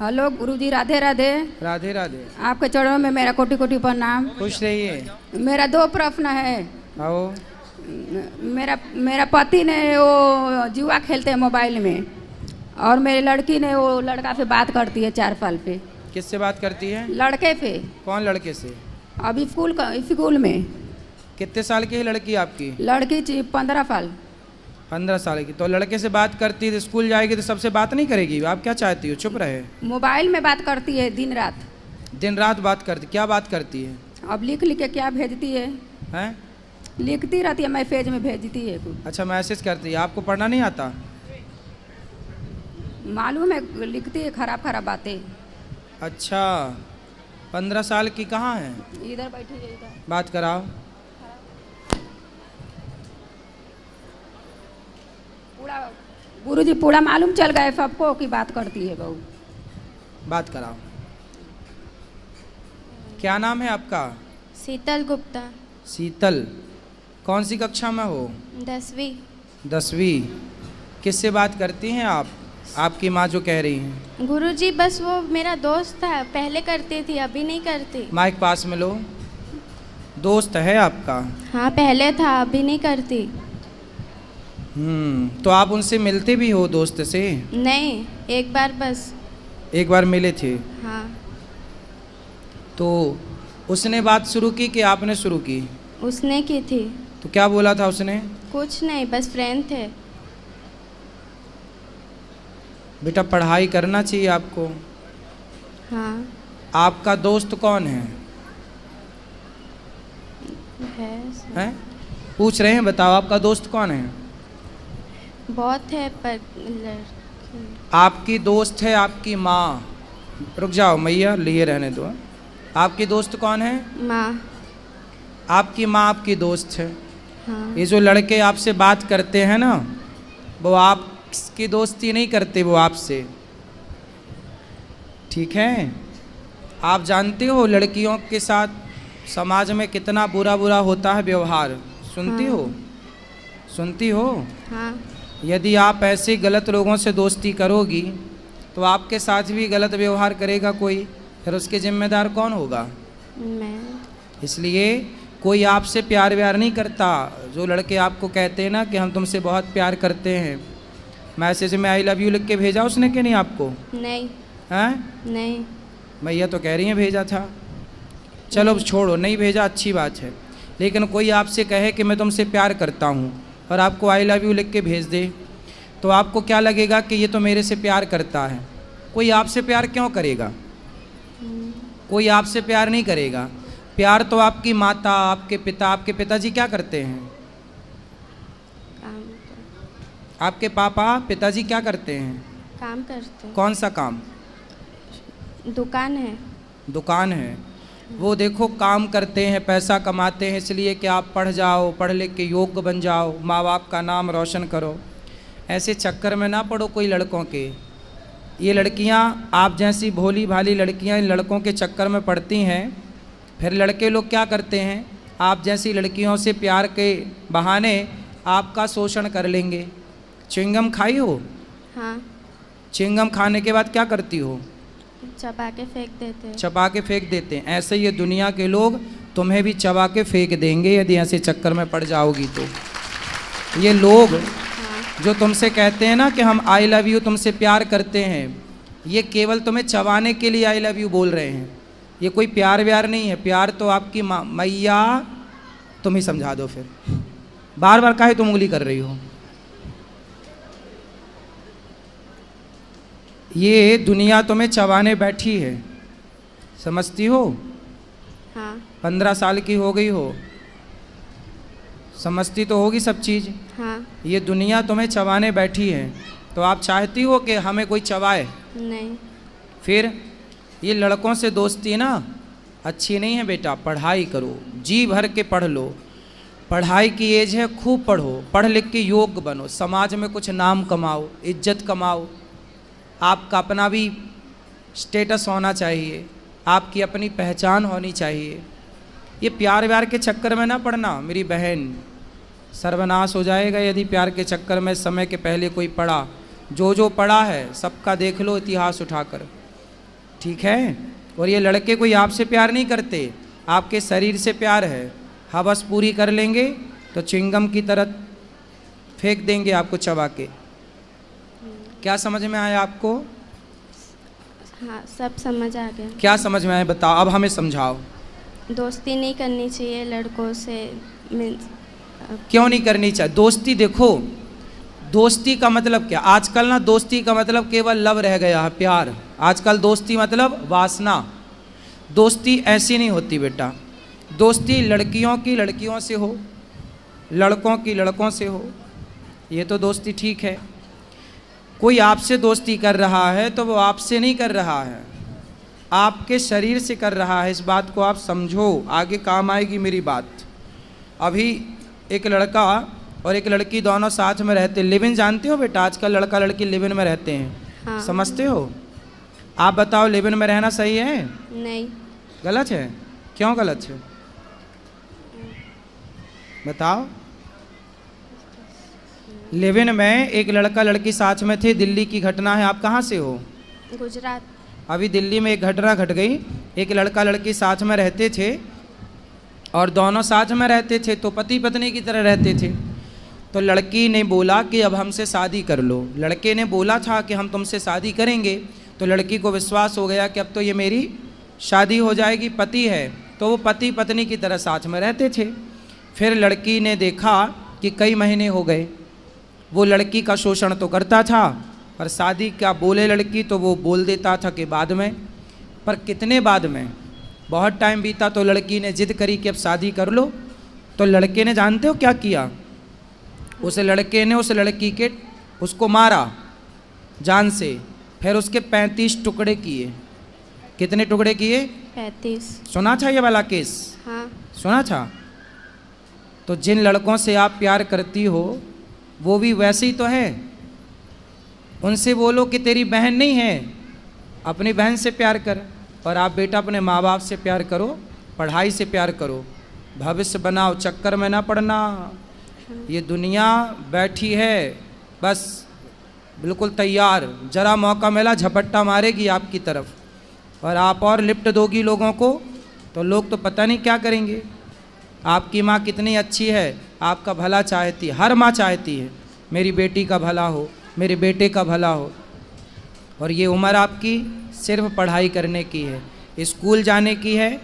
Hello गुरुजी, राधे राधे। राधे राधे। आपके चरणों में मेरा कोटि कोटि प्रणाम। खुश रहिए। मेरा दो प्रश्न है। आओ। मेरा पति ने वो जुआ खेलते हैं मोबाइल में, और मेरी लड़की ने वो लड़का से बात करती है 4 साल पे। किससे बात करती है? लड़के पे। कौन लड़के से? अभी स्कूल में। कितने साल की है लड़की आपकी? लड़की 15 साल। 15 साल की। तो लड़के से बात करती है तो स्कूल जाएगी तो सबसे बात नहीं करेगी? आप क्या चाहती हो? चुप रहे। मोबाइल में बात करती है दिन रात। दिन रात बात करती? क्या बात करती है? अब लिख लिख के क्या भेजती है? हैं? लिखती रहती है, मैसेज में भेजती है कुछ। अच्छा, मैसेज करती है। आपको पढ़ना नहीं आता? मालूम है, लिखती है खराब खराब बातें। अच्छा, 15 साल की कहाँ है? इधर बैठी है, इधर बात कराओ। पूरा गुरुजी पूरा मालूम चल गए सबको कि बात करती है बहू। बात कराओ। क्या नाम है आपका? शीतल गुप्ता। शीतल। कौन सी कक्षा में हो? 10वीं। 10वीं। किससे बात करती हैं आप? आपकी माँ जो कह रही हैं। गुरुजी बस वो मेरा दोस्त था, पहले करती थी, अभी नहीं करती। माइक पास में लो। दोस्त है आपका? हाँ, पहले था, अभी नहीं करती। तो आप उनसे मिलते भी हो दोस्त से? नहीं, एक बार बस। एक बार मिले थे? हाँ। तो उसने बात शुरू की कि आपने शुरू की? उसने की थी। तो क्या बोला था उसने? कुछ नहीं, बस फ्रेंड थे। बेटा, पढ़ाई करना चाहिए आपको। हाँ। आपका दोस्त कौन है? हैं? पूछ रहे हैं, बताओ आपका दोस्त कौन है? बहुत है पर लड़की। आपकी दोस्त है आपकी माँ। रुक जाओ मैया, लिए रहने दो। आपकी दोस्त कौन है? माँ। आपकी माँ आपकी दोस्त है। हाँ। ये जो लड़के आपसे बात करते हैं ना, वो आपकी दोस्ती नहीं करते, वो आपसे। ठीक है? आप जानते हो लड़कियों के साथ समाज में कितना बुरा बुरा होता है व्यवहार। सुनती हाँ। हो? सुनती हो? हाँ। यदि आप ऐसे गलत लोगों से दोस्ती करोगी तो आपके साथ भी गलत व्यवहार करेगा कोई, फिर उसके जिम्मेदार कौन होगा? मैं। इसलिए कोई आपसे प्यार व्यार नहीं करता। जो लड़के आपको कहते हैं ना कि हम तुमसे बहुत प्यार करते हैं, मैसेज में आई लव यू लिख के भेजा उसने कि नहीं आपको? नहीं। हैं? नहीं। मैया तो कह रही हैं भेजा था। चलो छोड़ो, नहीं भेजा अच्छी बात है। लेकिन कोई आपसे कहे कि मैं तुमसे प्यार करता हूँ और आपको आई लव यू लिख के भेज दे, तो आपको क्या लगेगा कि ये तो मेरे से प्यार करता है। कोई आपसे प्यार क्यों करेगा? कोई आपसे प्यार नहीं करेगा। प्यार तो आपकी माता, आपके पिता। आपके पिताजी क्या करते हैं? काम आपके पापा पिताजी क्या करते हैं? काम करते। कौन सा काम? दुकान है। दुकान है। वो देखो काम करते हैं, पैसा कमाते हैं इसलिए कि आप पढ़ जाओ, पढ़ लिख के योग्य बन जाओ, माँ बाप का नाम रोशन करो। ऐसे चक्कर में ना पड़ो कोई लड़कों के। ये लड़कियाँ, आप जैसी भोली भाली लड़कियाँ इन लड़कों के चक्कर में पड़ती हैं। फिर लड़के लोग क्या करते हैं, आप जैसी लड़कियों से प्यार के बहाने आपका शोषण कर लेंगे। च्युइंगम खाई हो? हाँ। च्युइंगम खाने के बाद क्या करती हो? चबा के फेंक देते हैं। चबा के फेंक देते हैं। ऐसे ये दुनिया के लोग तुम्हें भी चबा के फेंक देंगे यदि ऐसे चक्कर में पड़ जाओगी तो। ये लोग जो तुमसे कहते हैं ना कि हम आई लव यू तुमसे प्यार करते हैं, ये केवल तुम्हें चबाने के लिए आई लव यू बोल रहे हैं। ये कोई प्यार व्यार नहीं है। प्यार तो आपकी मैया, तुम ही समझा दो फिर। बार बार काहे तुम उंगली कर रही हो? ये दुनिया तुम्हें चबाने बैठी है, समझती हो? हाँ। 15 साल की हो गई हो, समझती तो होगी सब चीज़। हाँ। ये दुनिया तुम्हें चबाने बैठी है, तो आप चाहती हो कि हमें कोई चबाए? नहीं। फिर ये लड़कों से दोस्ती ना अच्छी नहीं है बेटा। पढ़ाई करो, जी भर के पढ़ लो। पढ़ाई की एज है, खूब पढ़ो, पढ़ लिख के योग्य बनो, समाज में कुछ नाम कमाओ, इज्जत कमाओ। आपका अपना भी स्टेटस होना चाहिए, आपकी अपनी पहचान होनी चाहिए। ये प्यार व्यार के चक्कर में ना पड़ना मेरी बहन, सर्वनाश हो जाएगा यदि प्यार के चक्कर में समय के पहले कोई पड़ा। जो जो पड़ा है सबका देख लो इतिहास उठाकर। ठीक है। और ये लड़के कोई आपसे प्यार नहीं करते, आपके शरीर से प्यार है। हवस पूरी कर लेंगे तो चिंगम की तरह फेंक देंगे आपको चबा के। क्या समझ में आया आपको? हाँ, सब समझ आ गया। क्या समझ में आया बताओ, अब हमें समझाओ। दोस्ती नहीं करनी चाहिए लड़कों से। मीन्स क्यों नहीं करनी चाहिए दोस्ती? देखो, दोस्ती का मतलब क्या, आजकल ना दोस्ती का मतलब केवल लव रह गया है, प्यार। आजकल दोस्ती मतलब वासना। दोस्ती ऐसी नहीं होती बेटा। दोस्ती लड़कियों की लड़कियों से हो, लड़कों की लड़कों से हो, ये तो दोस्ती ठीक है। कोई आपसे दोस्ती कर रहा है तो वो आपसे नहीं कर रहा है, आपके शरीर से कर रहा है। इस बात को आप समझो, आगे काम आएगी मेरी बात। अभी एक लड़का और एक लड़की दोनों साथ में रहते, लिव इन जानते हो बेटा? आजकल लड़का लड़की लिव इन में रहते हैं। हाँ। समझते हो? आप बताओ, लिव इन में रहना सही है? नहीं। गलत है? क्यों गलत है बताओ। लिव इन में एक लड़का लड़की साथ में थे, दिल्ली की घटना है। आप कहाँ से हो? गुजरात। अभी दिल्ली में एक घटना घट गई। एक लड़का लड़की साथ में रहते थे और दोनों साथ में रहते थे तो पति पत्नी की तरह रहते थे। तो लड़की ने बोला कि अब हमसे शादी कर लो। लड़के ने बोला था कि हम तुमसे शादी करेंगे। तो लड़की को विश्वास हो गया कि अब तो ये मेरी शादी हो जाएगी, पति है। तो वो पति पत्नी की तरह साथ में रहते थे। फिर लड़की ने देखा कि कई महीने हो गए, वो लड़की का शोषण तो करता था, पर शादी क्या बोले लड़की तो वो बोल देता था कि बाद में। पर कितने बाद में, बहुत टाइम बीता तो लड़की ने जिद करी कि अब शादी कर लो। तो लड़के ने जानते हो क्या किया? उस लड़के ने उस लड़की के उसको मारा जान से, फिर उसके 35 टुकड़े किए। कितने टुकड़े किए? 35। सुना था ये वाला केस? हाँ। सुना था। तो जिन लड़कों से आप प्यार करती हो वो भी वैसे ही तो है। उनसे बोलो कि तेरी बहन नहीं है, अपनी बहन से प्यार कर। और आप बेटा अपने माँ बाप से प्यार करो, पढ़ाई से प्यार करो, भविष्य बनाओ, चक्कर में ना पड़ना। ये दुनिया बैठी है बस बिल्कुल तैयार, जरा मौका मिला झपट्टा मारेगी आपकी तरफ। और आप और लिफ्ट दोगी लोगों को तो लोग तो पता नहीं क्या करेंगे। आपकी माँ कितनी अच्छी है, आपका भला चाहती है, हर माँ चाहती है मेरी बेटी का भला हो, मेरे बेटे का भला हो। और ये उम्र आपकी सिर्फ पढ़ाई करने की है, स्कूल जाने की है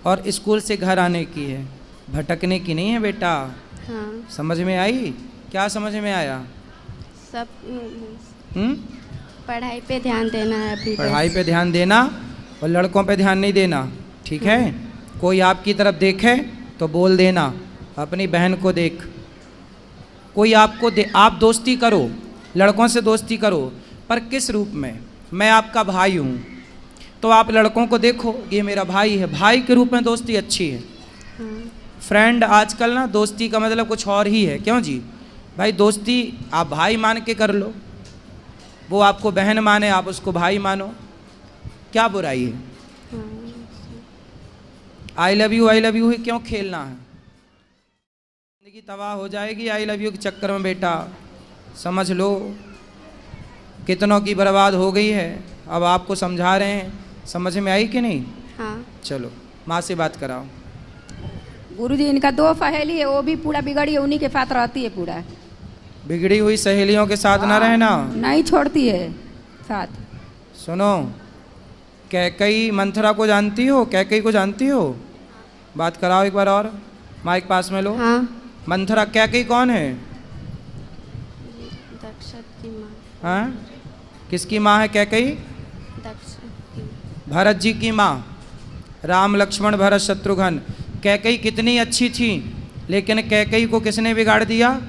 और स्कूल से घर आने की है, भटकने की नहीं है बेटा। हाँ। समझ में आई? क्या समझ में आया? सब हम्म? पढ़ाई पे ध्यान देना है अभी। पढ़ाई पे ध्यान देना और लड़कों पे ध्यान नहीं देना, ठीक है? कोई आपकी तरफ देखे तो बोल देना, अपनी बहन को देख। कोई आपको आप दोस्ती करो, लड़कों से दोस्ती करो, पर किस रूप में? मैं आपका भाई हूँ तो आप लड़कों को देखो ये मेरा भाई है, भाई के रूप में दोस्ती अच्छी है। हाँ। फ्रेंड आजकल ना दोस्ती का मतलब कुछ और ही है। क्यों जी? भाई दोस्ती आप भाई मान के कर लो, वो आपको बहन माने आप उसको भाई मानो, क्या बुराई है? आई लव यू ही क्यों खेलना है? जिंदगी तबाह हो जाएगी आई लव यू के चक्कर में बेटा, समझ लो। कितनों की बर्बाद हो गई है, अब आपको समझा रहे हैं। समझ में आई कि नहीं? हाँ। चलो माँ से बात कराओ। गुरुजी इनका 2 सहेली है, वो भी पूरा बिगड़ी है, उन्हीं के साथ रहती है पूरा। बिगड़ी हुई सहेलियों के साथ ना रहना, नहीं छोड़ती है साथ। सुनो, कैकई मंथरा को जानती हो? कैकई को जानती हो? बात कराओ एक बार और, माइक पास में लो। हाँ। मंथरा कैकई कौन है? दक्ष की माँ। हाँ, किसकी माँ है कैकई? दक्ष की। भरत जी की माँ, राम लक्ष्मण भरत शत्रुघ्न। कैकई कितनी अच्छी थी, लेकिन कैकई को किसने बिगाड़ दिया?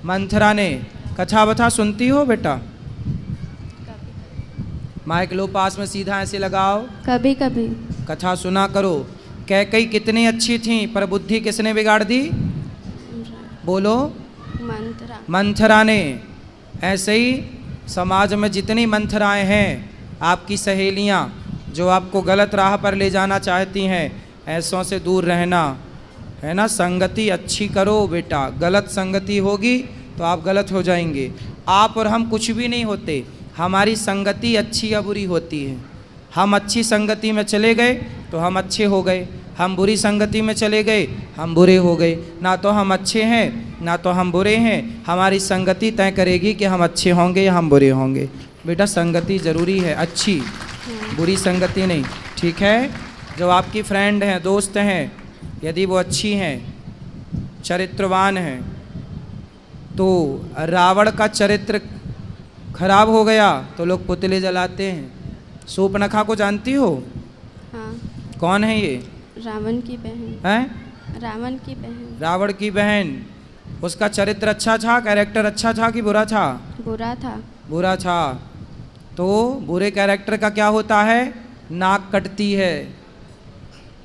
मंथरा ने। कथा वथा सुनती हो बेटा? माइक लो पास में, सीधा ऐसे लगाओ। कभी कभी। कथा सुना करो। कैकई कितनी अच्छी थी, पर बुद्धि किसने बिगाड़ दी? बोलो। मंत्रा। मंथरा ने। ऐसे ही समाज में जितनी मंथराएं हैं, आपकी सहेलियां जो आपको गलत राह पर ले जाना चाहती हैं, ऐसों से दूर रहना, है ना? संगति अच्छी करो बेटा, गलत संगति होगी तो आप गलत हो जाएंगे। आप और हम कुछ भी नहीं होते, हमारी संगति अच्छी या बुरी होती है। हम अच्छी संगति में चले गए तो हम अच्छे हो गए, हम बुरी संगति में चले गए हम बुरे हो गए। ना तो हम अच्छे हैं ना तो हम बुरे हैं, हमारी संगति तय करेगी कि हम अच्छे होंगे या हम बुरे होंगे। बेटा संगति ज़रूरी है, अच्छी, बुरी संगति नहीं, ठीक है। जो आपकी फ्रेंड हैं, दोस्त हैं, यदि वो अच्छी हैं, चरित्रवान हैं, तो रावण का चरित्र खराब हो गया तो लोग पुतले जलाते हैं। शूर्पणखा को जानती हो? हाँ, कौन है ये? रावण की बहन। हैं? रावण की बहन। रावण की बहन। उसका चरित्र अच्छा था, कैरेक्टर अच्छा था कि बुरा था? बुरा था। बुरा था। तो बुरे कैरेक्टर का क्या होता है? नाक कटती है।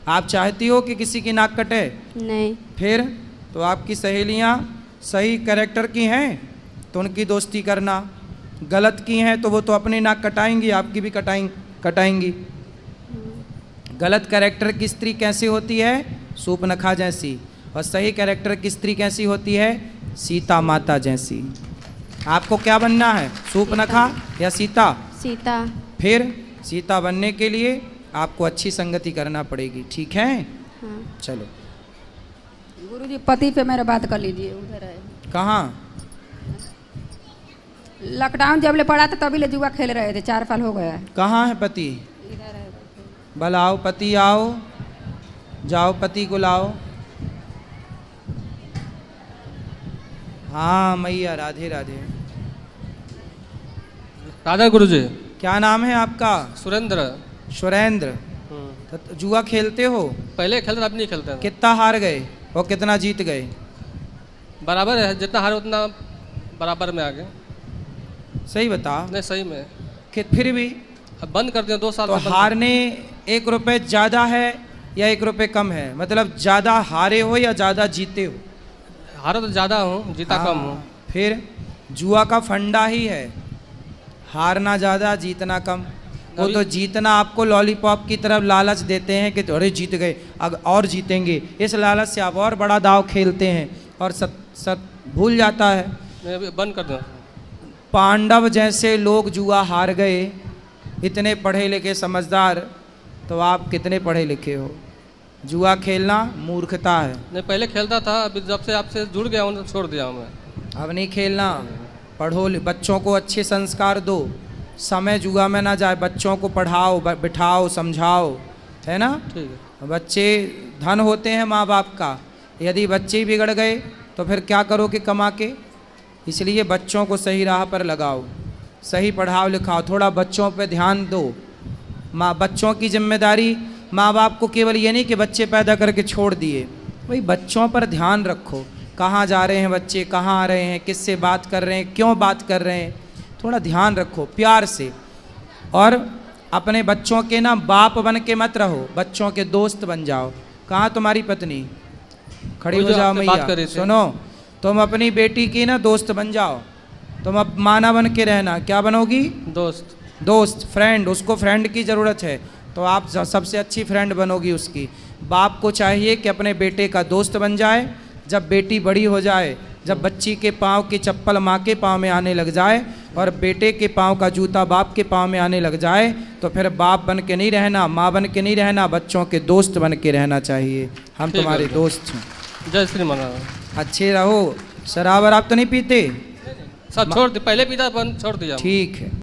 आप चाहती हो कि किसी की नाक कटे? नहीं। फिर तो आपकी सहेलियां सही कैरेक्टर की हैं तो उनकी दोस्ती करना, गलत की हैं तो वो तो अपनी नाक कटाएंगी, आपकी भी कटाएंगी। गलत कैरेक्टर की स्त्री कैसी होती है? शूर्पणखा जैसी। और सही कैरेक्टर की स्त्री कैसी होती है? सीता माता जैसी। आपको क्या बनना है, शूर्पणखा या सीता? सीता। फिर सीता बनने के लिए आपको अच्छी संगति करना पड़ेगी, ठीक है। हाँ। चलो। गुरुजी पति पे मेरा बात कर लीजिए, उधर है। कहाँ? लॉकडाउन जब ले पड़ा था तभी ले जुआ खेल रहे थे, 4 साल हो गया है। कहाँ है पति? इधर है। बुलाओ पति, आओ, जाओ पति को लाओ। हाँ मैया, राधे राधे। राधा गुरुजी। क्या नाम है आपका? सुरेंद्र। सुरेंद्र। तो जुआ खेलते हो? पहले खेलते अब नहीं खेलते हैं। कितना हार गए और कितना जीत गए? बराबर है, जितना हारे उतना बराबर में आ गए। सही बता। नहीं सही में। कि फिर भी अब बंद कर दिया 2 साल तो बाद बंद कर हारने 1 रुपये ज़्यादा है या 1 रुपये कम है? मतलब ज़्यादा हारे हो या ज़्यादा जीते हो? दिया। हारा तो ज़्यादा हूँ, जीता कम हूँ। फिर जुआ का फंडा ही है, हारना ज़्यादा जीतना कम। वो तो जीतना आपको लॉलीपॉप की तरफ लालच देते हैं कि अरे जीत गए अब और जीतेंगे, इस लालच से आप और बड़ा दाव खेलते हैं और सब भूल जाता है। मैं अभी बंद कर दूँ। पांडव जैसे लोग जुआ हार गए, इतने पढ़े लिखे समझदार, तो आप कितने पढ़े लिखे हो? जुआ खेलना मूर्खता है। नहीं पहले खेलता था, अभी जब से आपसे जुड़ गया हूँ छोड़ दिया हूँ मैं। अब नहीं खेलना। पढ़ो, बच्चों को अच्छे संस्कार दो, समय जुआ में ना जाए, बच्चों को पढ़ाओ, बिठाओ, समझाओ, है ना। ठीक है। बच्चे धन होते हैं माँ बाप का, यदि बच्चे ही बिगड़ गए तो फिर क्या करोगे कमा के? इसलिए बच्चों को सही राह पर लगाओ, सही पढ़ाओ लिखाओ, थोड़ा बच्चों पे ध्यान दो। बच्चों की जिम्मेदारी माँ बाप को केवल ये नहीं कि बच्चे पैदा करके छोड़ दिए, भाई बच्चों पर ध्यान रखो। कहाँ जा रहे हैं बच्चे, कहाँ आ रहे हैं, किससे बात कर रहे हैं, क्यों बात कर रहे हैं, थोड़ा ध्यान रखो प्यार से। और अपने बच्चों के ना बाप बन के मत रहो, बच्चों के दोस्त बन जाओ। कहाँ तुम्हारी पत्नी? खड़ी हो जाओ मैया, सुनो, तुम अपनी बेटी की ना दोस्त बन जाओ। तुम अब माना बन के रहना। क्या बनोगी? दोस्त, फ्रेंड। उसको फ्रेंड की ज़रूरत है तो आप सबसे अच्छी फ्रेंड बनोगी उसकी। बाप को चाहिए कि अपने बेटे का दोस्त बन जाए। जब बेटी बड़ी हो जाए, जब बच्ची के पाँव की चप्पल माँ के पाँव में आने लग जाए और बेटे के पाँव का जूता बाप के पाँव में आने लग जाए, तो फिर बाप बन के नहीं रहना, माँ बन के नहीं रहना, बच्चों के दोस्त बन के रहना चाहिए। हम तुम्हारे दोस्त हैं। जय श्री महाराज। अच्छे रहो। शराब वराब तो नहीं पीते? सब छोड़ दिया, पहले पीता बंद छोड़ दिया। ठीक है।